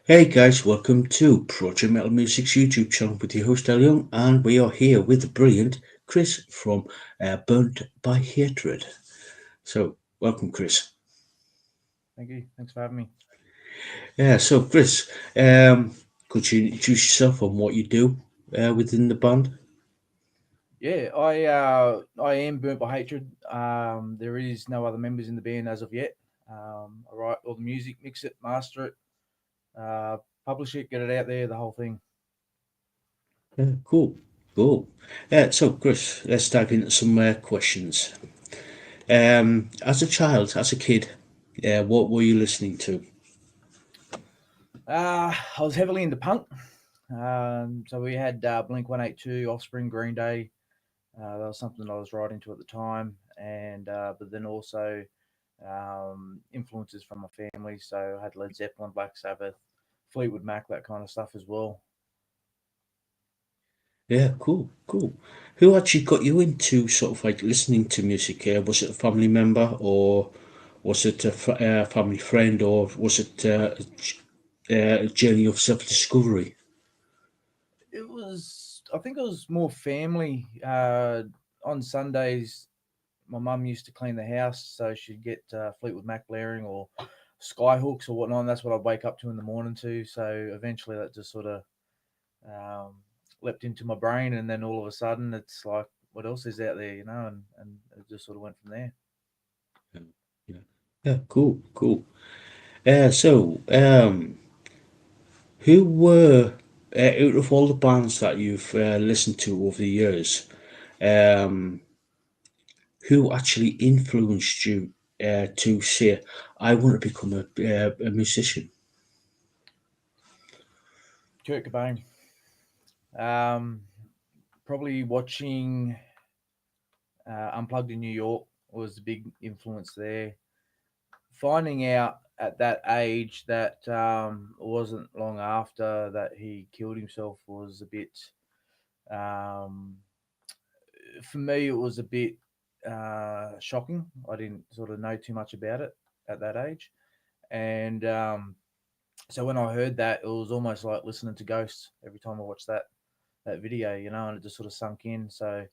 Hey guys, welcome to Project Metal Music's YouTube channel with your host El Young, and we are here with the brilliant Chris from Burnt by Hatred. So, welcome, Chris. Thank you. Thanks for having me. Yeah, so Chris, could you introduce yourself and what you do within the band? I am burnt by hatred. There is no other members in the band as of yet. I write all the music, mix it, master it, uh, publish it, get it out there, the whole thing. Yeah, cool, cool. So, Chris, let's dive into some questions. As a child, as a kid, what were you listening to? I was heavily into punk. So we had Blink 182, Offspring, Green Day. That was something I was right into at the time, and but then also influences from my family. So I had Led Zeppelin, Black Sabbath, Fleetwood Mac, that kind of stuff as well. Yeah, cool, cool. Who actually got you into sort of like listening to music? Was it a family member, or was it a family friend, or was it a journey of self discovery? It was, I think it was more family. On Sundays, my mum used to clean the house, so she'd get Fleetwood Mac blaring or Skyhooks or whatnot. And that's what I'd wake up to in the morning to. So eventually, that just sort of um, leapt into my brain, and then all of a sudden, it's like, what else is out there, and it just sort of went from there. Yeah, yeah, yeah, cool, cool. So, who were out of all the bands that you've listened to over the years? Um, who actually influenced you to say, "I want to become a musician"? Kurt Cobain. Um, Probably watching Unplugged in New York was a big influence there. Finding out at that age that it wasn't long after that he killed himself was a bit, um, for me, it was a bit shocking. I didn't sort of know too much about it at that age. And so when I heard that, it was almost like listening to ghosts every time I watched that video, and it just sort of sunk in. So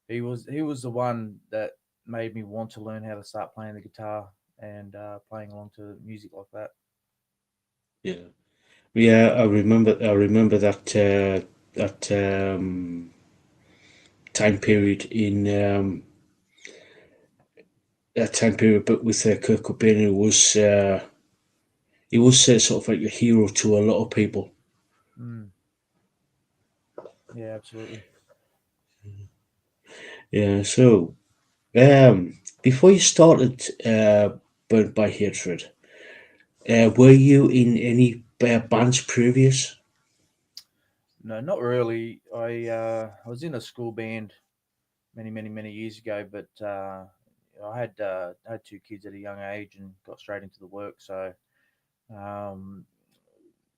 he was the one that made me want to learn how to start playing the guitar and playing along to music like that. Yeah. Yeah, I remember. I remember that time period in that time period, but with Kurt Cobain, he was sort of like a hero to a lot of people. Mm, yeah, absolutely. Yeah. So, before you started Burnt by Hatred, were you in any bands previous? No, not really. I was in a school band many, many, many years ago, but I had two kids at a young age and got straight into the work. So um,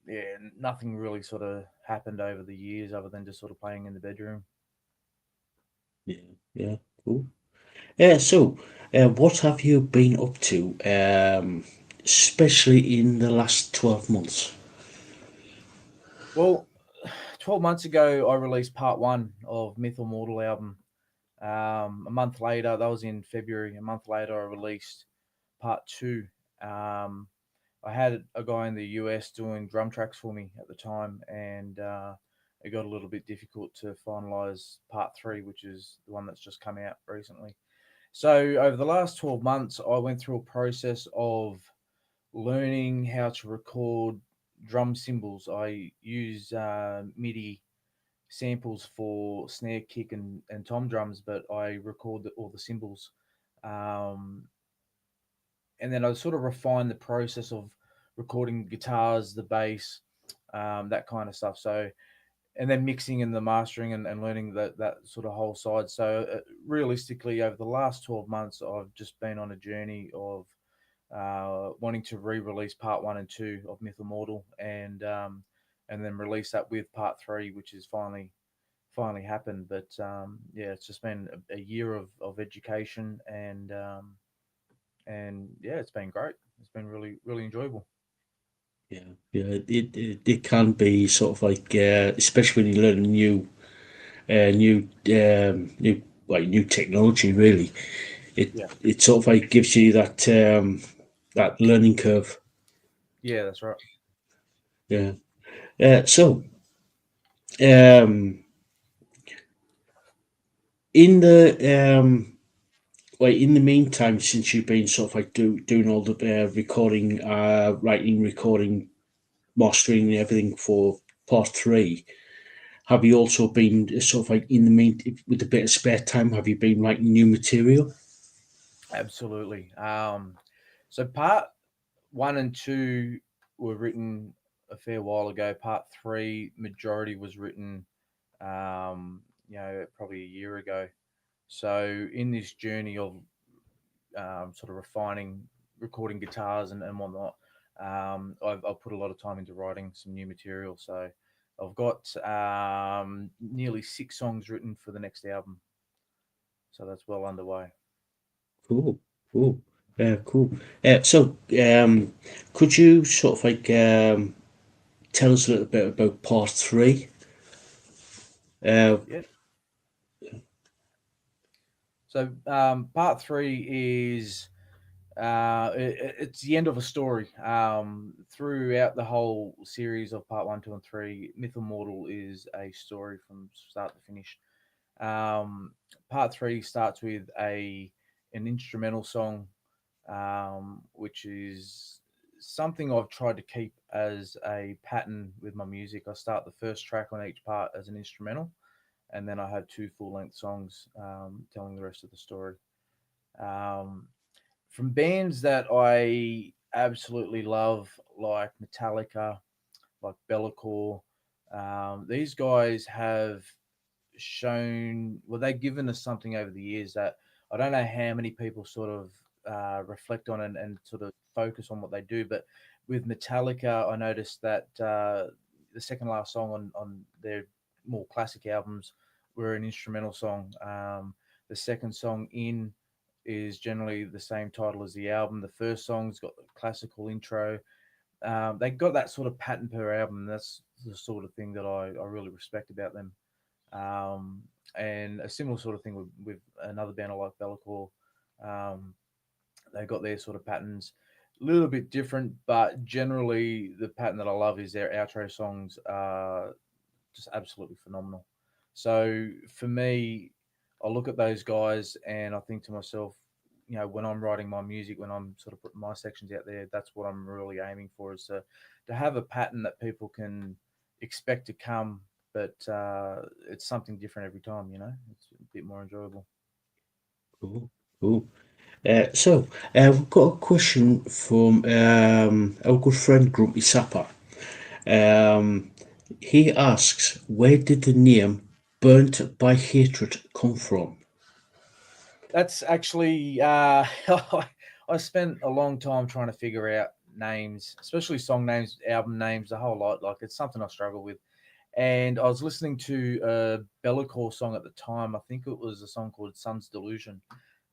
yeah, nothing really sort of happened over the years other than just sort of playing in the bedroom. Yeah. Yeah. Cool. So, what have you been up to, especially in the last 12 months? Well, 12 months ago, I released part one of Myth or Mortal album. A month later, that was in February. A month later, I released part two. Um, I had a guy in the US doing drum tracks for me at the time, and it got a little bit difficult to finalize part three, which is the one that's just come out recently. So, over the last 12 months, I went through a process of learning how to record drum cymbals. I use MIDI samples for snare, kick, and tom drums, but I record all the cymbals. Um, and then I sort of refine the process of recording guitars, the bass, that kind of stuff. So, and then mixing and the mastering and learning that sort of whole side. So, realistically, over the last 12 months, I've just been on a journey of wanting to re-release part one and two of Myth Immortal, and then release that with part three, which is finally happened. But yeah, it's just been a year of education, and yeah, it's been great. It's been really really enjoyable. Yeah, yeah. It can be sort of like, especially when you learn new like new technology. Really, Yeah. it sort of like gives you that learning curve. Yeah, that's right. Yeah. So, um, in the in the meantime, since you've been sort of like doing all the recording, writing, recording, mastering, and everything for part three, have you also been sort of like in the mean with a bit of spare time? Have you been writing new material? Absolutely. So part one and two were written a fair while ago. Part three, majority was written, probably a year ago. So in this journey of sort of refining, recording guitars and whatnot, I've put a lot of time into writing some new material. So I've got nearly 6 songs written for the next album. So that's well underway. Cool, cool, cool. So, could you sort of like tell us a little bit about part three? Uh, Yeah. So part three is it's the end of a story. Throughout the whole series of part one, two, and three, Myth Immortal is a story from start to finish. Part three starts with a an instrumental song, which is something I've tried to keep as a pattern with my music. I start the first track on each part as an instrumental, and then I have two full length songs telling the rest of the story. Um, from bands that I absolutely love, like Metallica, like Bellacore, these guys have shown, well, they've given us something over the years that I don't know how many people sort of reflect on and sort of focus on what they do. But with Metallica, I noticed that the second last song on their more classic albums were an instrumental song. The second song in is generally the same title as the album. The first song's got the classical intro. They got that sort of pattern per album. That's the sort of thing that I really respect about them. Um, and a similar sort of thing with another band I like, Bellacore. Um, they got their sort of patterns, a little bit different, but generally the pattern that I love is their outro songs are just absolutely phenomenal. So for me, I look at those guys and I think to myself, when I'm writing my music, when I'm sort of putting my sections out there, that's what I'm really aiming for is to have a pattern that people can expect to come, but it's something different every time. It's a bit more enjoyable. cool, cool. We've got a question from our good friend Grumpy Sapper. Um, he asks, where did the name "Burnt by Hatred" come from? That's actually I spent a long time trying to figure out names, especially song names, album names, the whole lot. Like it's something I struggle with. And I was listening to a Bellacore song at the time. I think it was a song called "Sun's Delusion."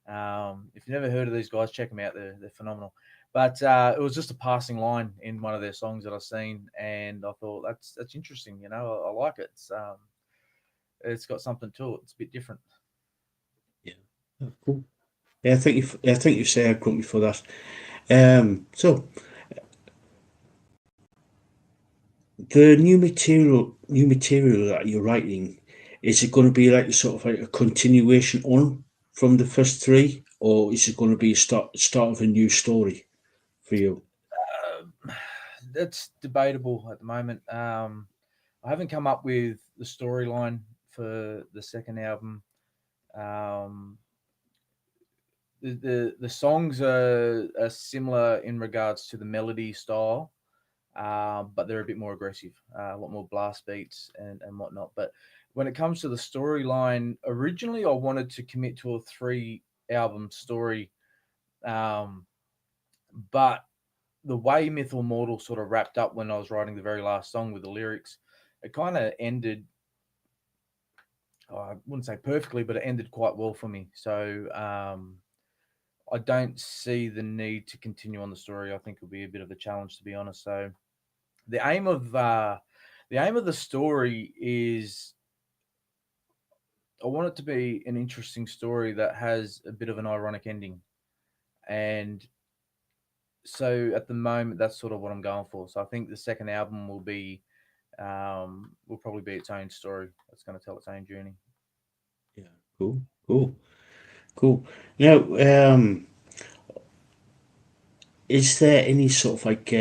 If you've never heard of these guys, check them out. They're phenomenal. But it was just a passing line in one of their songs that I've seen, and I thought that's interesting. I like it. It's got something to it. It's a bit different. Yeah, oh, cool. Yeah, I think you say Grumpy for that. So the new material that you're writing, is it going to be like sort of like a continuation on from the first three, or is it going to be a start of a new story for you? That's debatable at the moment. I haven't come up with the storyline for the second album. Um, the songs are similar in regards to the melody style, but they're a bit more aggressive, a lot more blast beats and whatnot. But when it comes to the storyline, originally I wanted to commit to a 3 album story, um, but the way Myth or Mortal sort of wrapped up when I was writing the very last song with the lyrics, it kind of ended. I wouldn't say perfectly, but it ended quite well for me. So I don't see the need to continue on the story. I think it'll be a bit of a challenge, to be honest. So The aim of the aim of the story is I want it to be an interesting story that has a bit of an ironic ending, and so at the moment that's sort of what I'm going for. So I think the second album will probably be its own story. It's going to tell its own journey. Yeah, cool, cool, cool. Now, is there any sort of like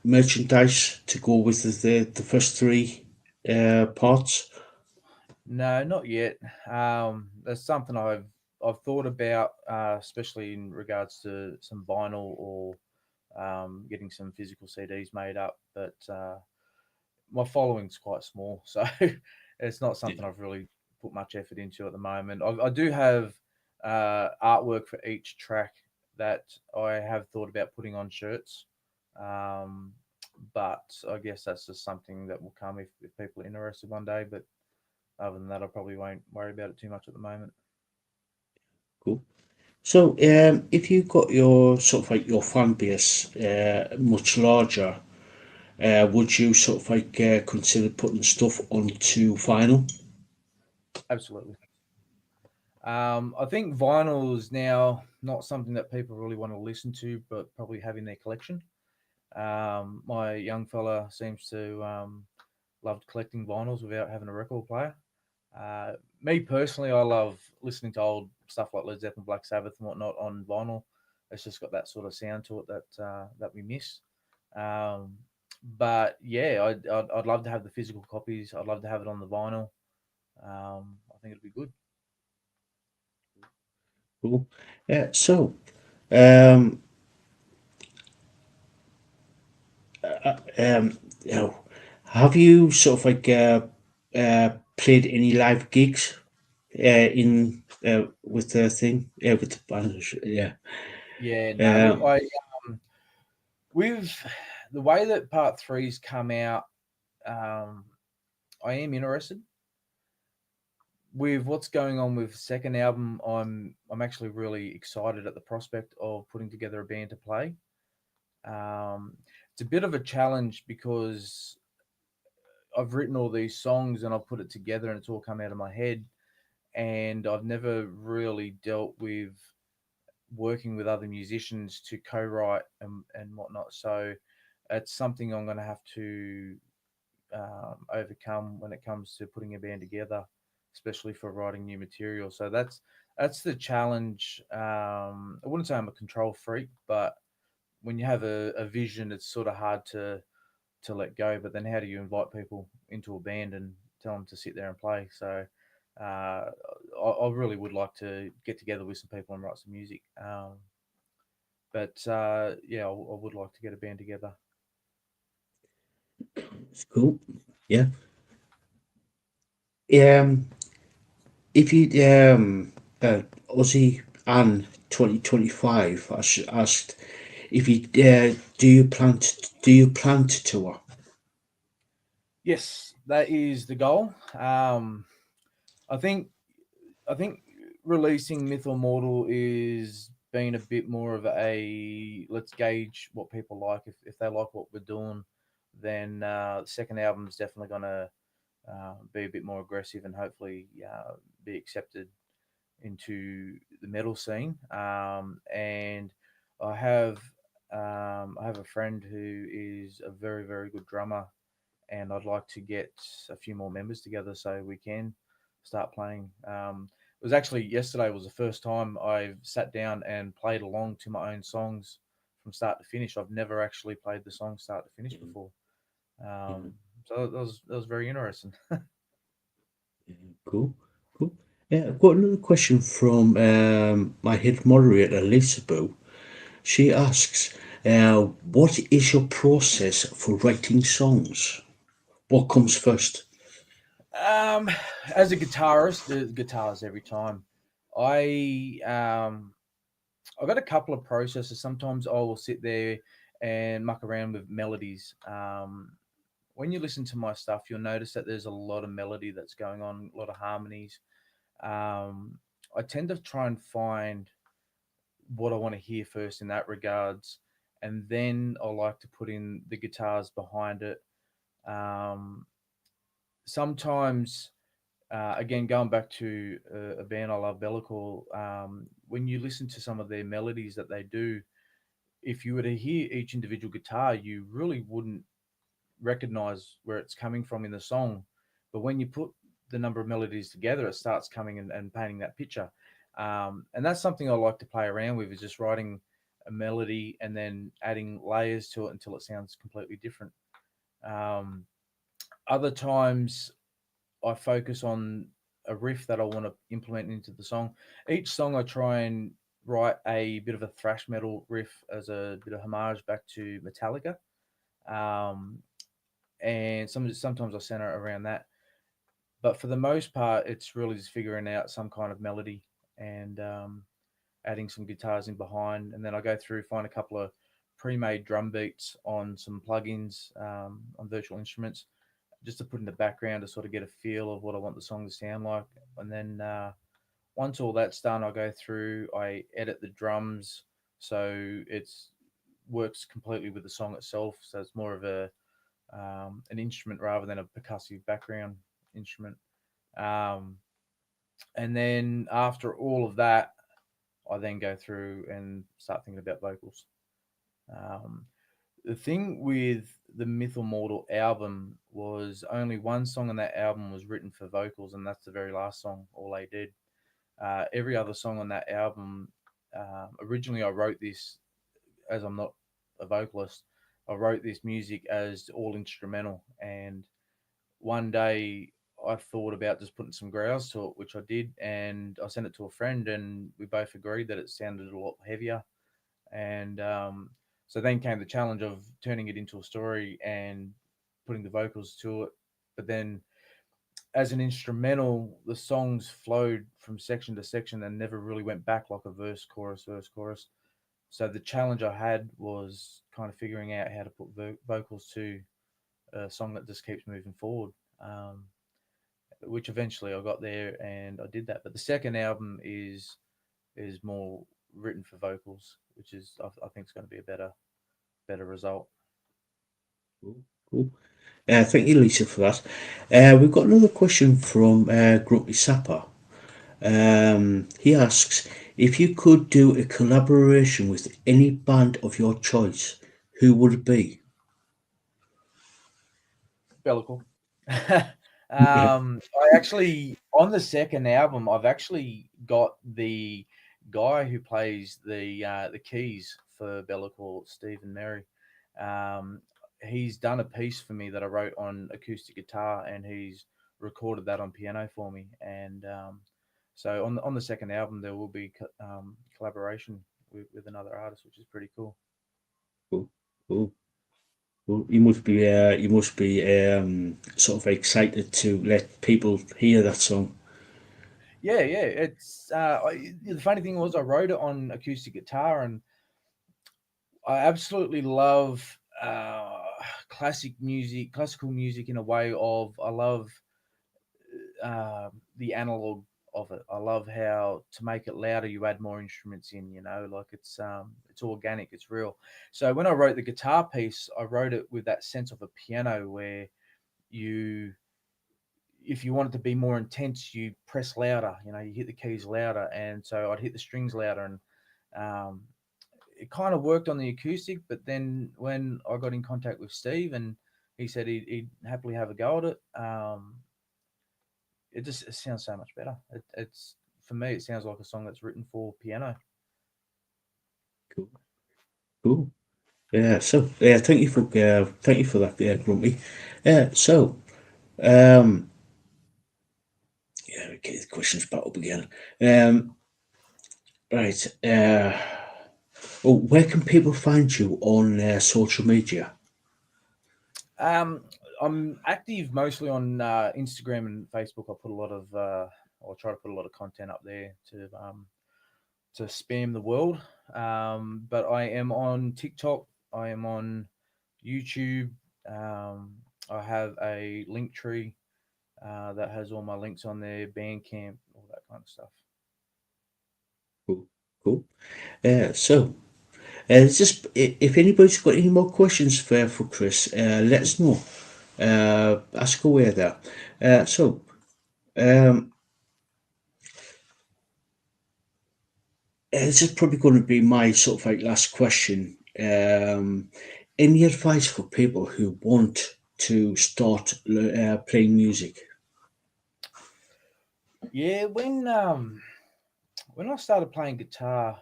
merchandise to go with the first three parts? No, not yet. That's something I've thought about, especially in regards to some vinyl or getting some physical CDs made up. But my following's quite small, so it's not Yeah, something I've really put much effort into at the moment. I do have artwork for each track that I have thought about putting on shirts. Um, but I guess that's just something that will come if people are interested one day. But other than that, I probably won't worry about it too much at the moment. cool. So, if you got your sort of like your fan base much larger, would you sort of like consider putting stuff onto vinyl? Absolutely. I think vinyl is now not something that people really want to listen to, but probably have in their collection. My young fella seems to love collecting vinyls without having a record player. Uh, Me personally, I love listening to old stuff like Led Zeppelin, Black Sabbath, and whatnot on vinyl. It's just got that sort of sound to it that we miss. Um, but yeah, I'd love to have the physical copies. I'd love to have it on the vinyl. I think it'd be good. Cool. So, um, you know, have you sort of like played any live gigs in with the thing? Yeah, with the band. Yeah. Yeah, no. Look, Um, with the way that part three's come out, um, I am interested with what's going on with the second album. I'm actually really excited at the prospect of putting together a band to play. Um, it's a bit of a challenge because I've written all these songs and I've put it together and it's all come out of my head, and I've never really dealt with working with other musicians to co-write and whatnot. So it's something I'm going to have to overcome when it comes to putting a band together, especially for writing new material. So that's the challenge. I wouldn't say I'm a control freak, but when you have a vision, it's sort of hard to let go. But then how do you invite people into a band and tell them to sit there and play? So I really would like to get together with some people and write some music. But yeah, I would like to get a band together. it's cool. Yeah. Um, if you Aussie and 2025 asked if you do you plan to tour? Yes, that is the goal. I think I think releasing Myth or Mortal is being a bit more of a let's gauge what people like. If they like what we're doing, then the second album is definitely going to be a bit more aggressive and hopefully be accepted into the metal scene. And I have I have a friend who is a very good drummer, and I'd like to get a few more members together so we can start playing. It was actually yesterday was the first time I sat down and played along to my own songs from start to finish. I've never actually played the song start to finish before, Yeah, um, so that was very interesting. yeah, cool, cool. Yeah, I've got another question from my head moderator, Lisaboo. She asks, "What is your process for writing songs? What comes first?" um, as a guitarist, the guitars every time. I I've got a couple of processes. Sometimes I will sit there and muck around with melodies. When you listen to my stuff, you'll notice that there's a lot of melody that's going on, a lot of harmonies. I tend to try and find what I want to hear first in that regards, and then I like to put in the guitars behind it. Um, Sometimes, again, going back to a band I love, Bellicore, when you listen to some of their melodies that they do, if you were to hear each individual guitar, you really wouldn't recognize where it's coming from in the song. But when you put the number of melodies together, it starts coming and painting that picture. And that's something I like to play around with, is just writing a melody and then adding layers to it until it sounds completely different. Um, Other times I focus on a riff that I want to implement into the song. Each song I try and write a bit of a thrash metal riff as a bit of homage back to Metallica. Um, and sometimes I center around that. But for the most part, it's really just figuring out some kind of melody and adding some guitars in behind, and then I go through, find a couple of pre-made drum beats on some plugins on virtual instruments, just to put in the background to sort of get a feel of what I want the song to sound like. And then once all that's done, I go through, I edit the drums so it's works completely with the song itself. So it's more of a an instrument rather than a percussive background instrument. Um, and then after all of that, I then go through and start thinking about vocals. Um, the thing with the Myth or Mortal album was only one song on that album was written for vocals, and that's the very last song, All They Did. Every other song on that album, originally I wrote this, as I'm not a vocalist, I wrote this music as all instrumental. And one day I thought about just putting some growls to it, which I did, and I sent it to a friend, and we both agreed that it sounded a lot heavier. And so then came the challenge of turning it into a story and putting the vocals to it. But then, as an instrumental, the songs flowed from section to section and never really went back like a verse, chorus, verse, chorus. So the challenge I had was kind of figuring out how to put vocals to a song that just keeps moving forward. Which eventually I got there and I did that. But the second album is more written for vocals, which is I think is going to be a better result. Cool. Cool. Thank you, Lisa, for that. We've got another question from Grumpy Sapper. He asks, if you could do a collaboration with any band of your choice, who would it be? Bellicle. I actually, on the second album, I've actually got the guy who plays the keys for Bellicle, Stephen Merry. Um, he's done a piece for me that I wrote on acoustic guitar, and he's recorded that on piano for me. And so on the second album, there will be collaboration with another artist, which is pretty cool. Cool. Cool. Well, you must be sort of excited to let people hear that song. Yeah, yeah. The funny thing was I wrote it on acoustic guitar, and I absolutely love classical music in a way of I love the analog of it. I love how to make it louder, you add more instruments in. Like it's organic, it's real. So when I wrote the guitar piece, I wrote it with that sense of a piano where you if you want it to be more intense, you press louder. You hit the keys louder, and so I'd hit the strings louder, and um, it kind of worked on the acoustic. But then when I got in contact with Steve, and he said he'd happily have a go at it, it sounds so much better. It's for me, it sounds like a song that's written for piano. Cool. Cool. Yeah. So thank you for that, Grumpy. So yeah, okay, the questions back up again. Right. Well, where can people find you on social media? Um, I'm active mostly on Instagram and Facebook. I'll try to put a lot of content up there to spam the world. But I am on TikTok. I am on YouTube. Um, I have a Linktree that has all my links on there, Bandcamp, all that kind of stuff. Cool. Cool. So Just if anybody's got any more questions for Chris, let us know. Ask away there. So, um, this is probably going to be my sort of like last question. Any advice for people who want to start playing music? Yeah, when I started playing guitar,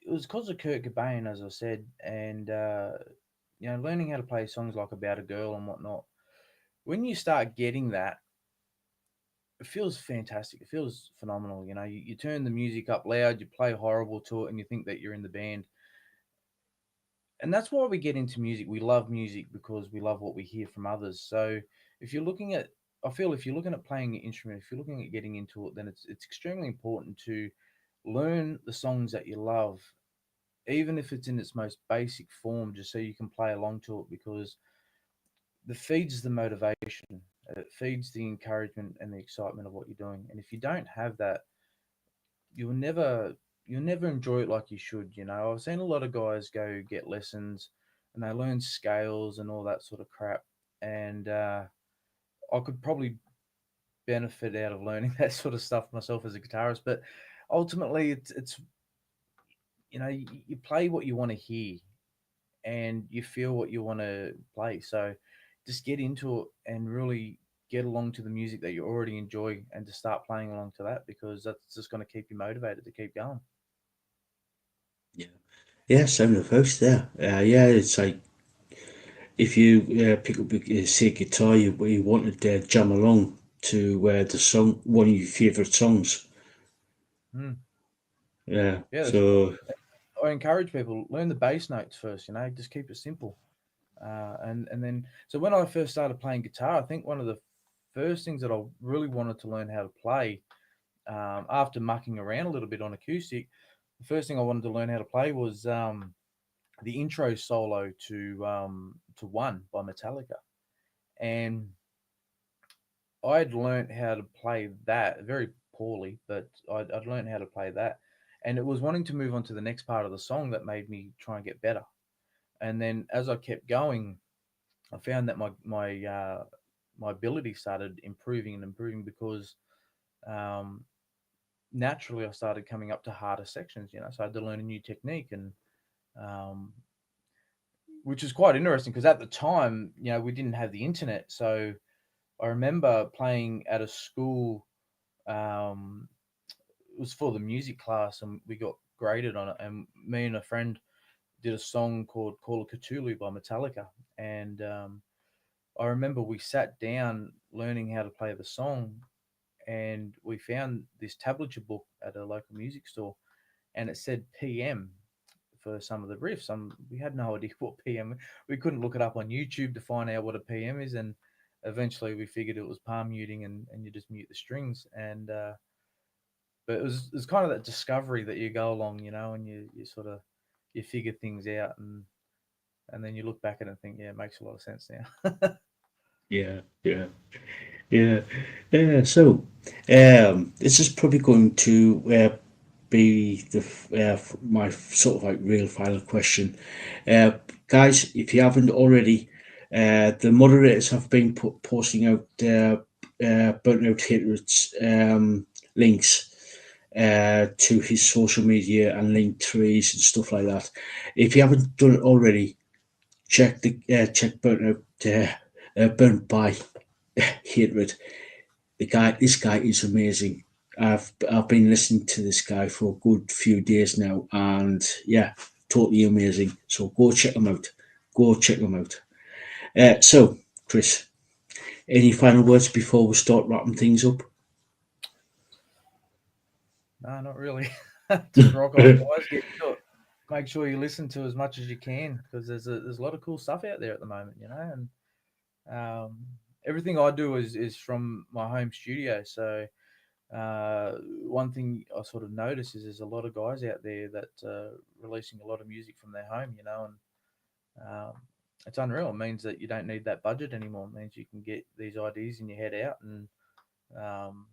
it was because of Kurt Cobain, as I said, and learning how to play songs like "About a Girl" and whatnot. When you start getting that, it feels fantastic. It feels phenomenal. You turn the music up loud, you play horrible to it, and you think that you're in the band. And that's why we get into music. We love music because we love what we hear from others. So if you're looking at, I feel if you're looking at playing an instrument, if you're looking at getting into it, then it's extremely important to learn the songs that you love, even if it's in its most basic form, just so you can play along to it because the feeds the motivation, it feeds the encouragement and the excitement of what you're doing. And if you don't have that, you'll never you'll never enjoy it like you should. I've seen a lot of guys go get lessons and they learn scales and all that sort of crap. And I could probably benefit out of learning that sort of stuff myself as a guitarist. But ultimately, it's you play what you want to hear and you feel what you want to play. So just get into it and really get along to the music that you already enjoy and to start playing along to that because that's just going to keep you motivated to keep going. Yeah, yeah, sound of house there. Yeah, it's like if you pick up a say guitar, you want to jam along to the song, one of your favorite songs. Mm. Yeah, Yeah, that's right. so I encourage people learn the bass notes first. Just keep it simple. And then so when I first started playing guitar, I think one of the first things that I really wanted to learn how to play after mucking around a little bit on acoustic, the first thing I wanted to learn how to play was the intro solo to One by Metallica, and I'd learned how to play that very poorly, but I'd learned how to play that, and it was wanting to move on to the next part of the song that made me try and get better. And then as I kept going, I found that my ability started improving and improving because um, naturally I started coming up to harder sections. So I had to learn a new technique, and um, which is quite interesting because at the time, we didn't have the internet. So I remember playing at a school. Um, it was for the music class, and we got graded on it. And me and a friend did a song called "Call of Cthulhu" by Metallica, and I remember we sat down learning how to play the song, and we found this tablature book at a local music store, and it said PM for some of the riffs. We had no idea what PM. We couldn't look it up on YouTube to find out what a PM is, and eventually we figured it was palm muting, and you just mute the strings. And but it was kind of that discovery that you go along, and you sort of you figure things out, and then you look back at it and think, yeah, it makes a lot of sense now. yeah, yeah, yeah, yeah. So this is probably going to be my sort of like real final question, uh, guys. If you haven't already, the moderators have been posting out burnt out hatred's links to his social media and link trees and stuff like that. If you haven't done it already, check burnt by hatred. This guy is amazing. I've been listening to this guy for a good few days now, and yeah, totally amazing. So go check him out. Go check him out. So, Chris, any final words before we start wrapping things up? No, not really. Just rock on, guys. Get into it. Make sure you listen to as much as you can because there's a lot of cool stuff out there at the moment, and everything I do is from my home studio. So one thing I sort of notice is there's a lot of guys out there that releasing a lot of music from their home, and it's unreal. It means that you don't need that budget anymore. It means you can get these ideas in your head out and um,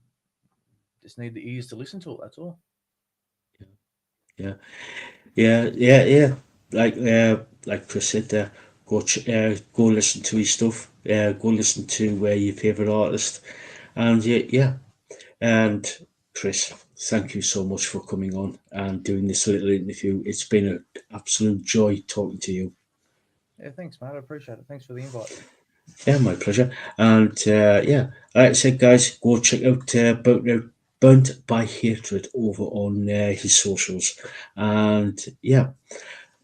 just need the ears to listen to it. That's all. Yeah. Yeah, yeah, yeah. Like Chris said there, go listen to his stuff. Go listen to your favorite artist, and yeah, yeah. And Chris, thank you so much for coming on and doing this little interview. It's been an absolute joy talking to you. Yeah, thanks, mate. I appreciate it. Thanks for the invite. Yeah, my pleasure. And yeah, like I said, guys, go check out Burnt by Hatred over on his socials. And yeah,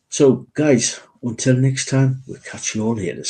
so guys, until next time, we'll catch you all later.